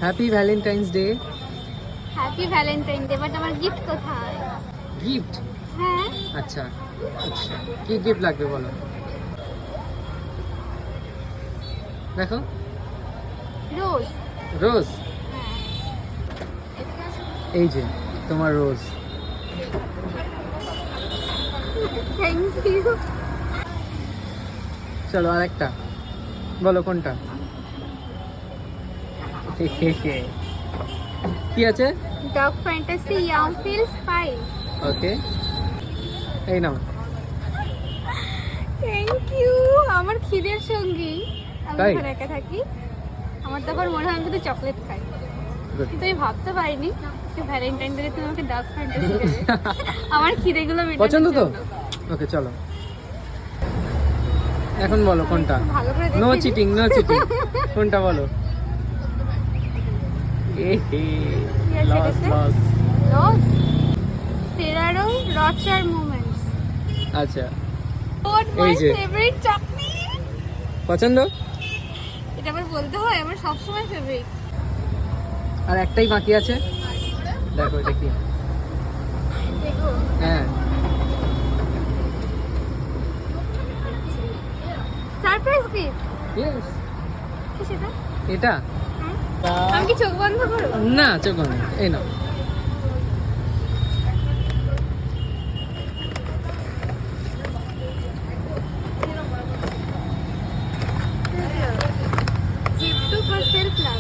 Happy Valentine's day. Happy Valentine day, but আমার gift কোথায়? Gift? হ্যাঁ, আচ্ছা আচ্ছা, কি গিফট লাগবে বলো? দেখো, রোজ। রোজ। এই যে তোমার রোজ। Thank you. চলো আরেকটা বলো, কোনটা? কি আছে? Dog fantasy young feel spy. Okay, এই নাও। Thank you. আমার খিদের সঙ্গী, আমি তাই? যখন একা থাকি আমার তখন মনে হয় আমি শুধু চকলেট খাই, Good. কিন্তু আমি ভাবতে পারিনি যে ভ্যালেন্টাইন ডে তুমি আমাকে ডগ ফ্যান্টাসি দেবে। আমার খিদেগুলো মেটানোর পছন্দ তো? জন্য। ওকে চলো, এখন বলো কোনটা? ভালো করে নো দেখে চিটিং, নো চিটিং। কোনটা বলো? লস এটাতে? লস। লস ফেরারো রচার মোমেন্টস। আচ্ছা, What my এই যে। favorite chocolate? পছন্দ? এটা আবার বলতে হয়, আমার সবসময় ফেভারিট। আর একটাই বাকি আছে, দেখো এটা কি। দেখো, হ্যাঁ, সারপ্রাইজ গিফট। ইয়েস। কি সেটা? এটা হ্যাঁ? আমি কি চোখ বন্ধ করবো? না, চোখ বন্ধ। এই নাও। জিপটু ফর সেলফ লাভ।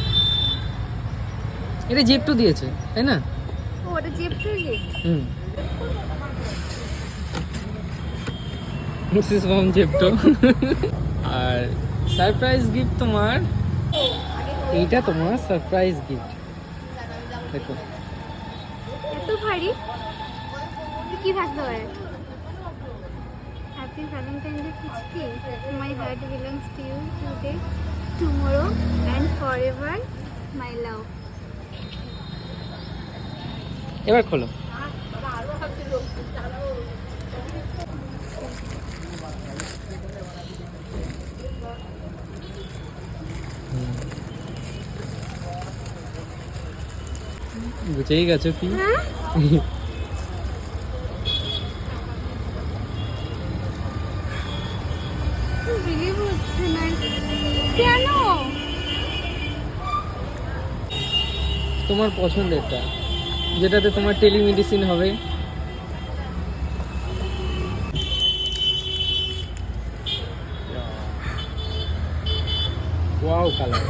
এটা জিপটু দিয়েছে, তাই না? ও, ওটা জিপটুর গিফট। হুম, দিস ইজ ফ্রম জিপটু। আর সারপ্রাইজ গিফট তোমার, এইটা তোমার সারপ্রাইজ গিফট। দেখো, এত ভারী, কি থাকতে পারে? হ্যাপি ভ্যালেন্টাইন ডে কিচকি, my heart belongs to you today, tomorrow and forever, my love. এবার খোলো। বুঝেই গেছো কি? হ্যাঁ, বিলিভ হচ্ছে না। কেন? তোমার পছন্দেরটা, যেটাতে তোমার টেলিমেডিসিন হবে। Wow colour.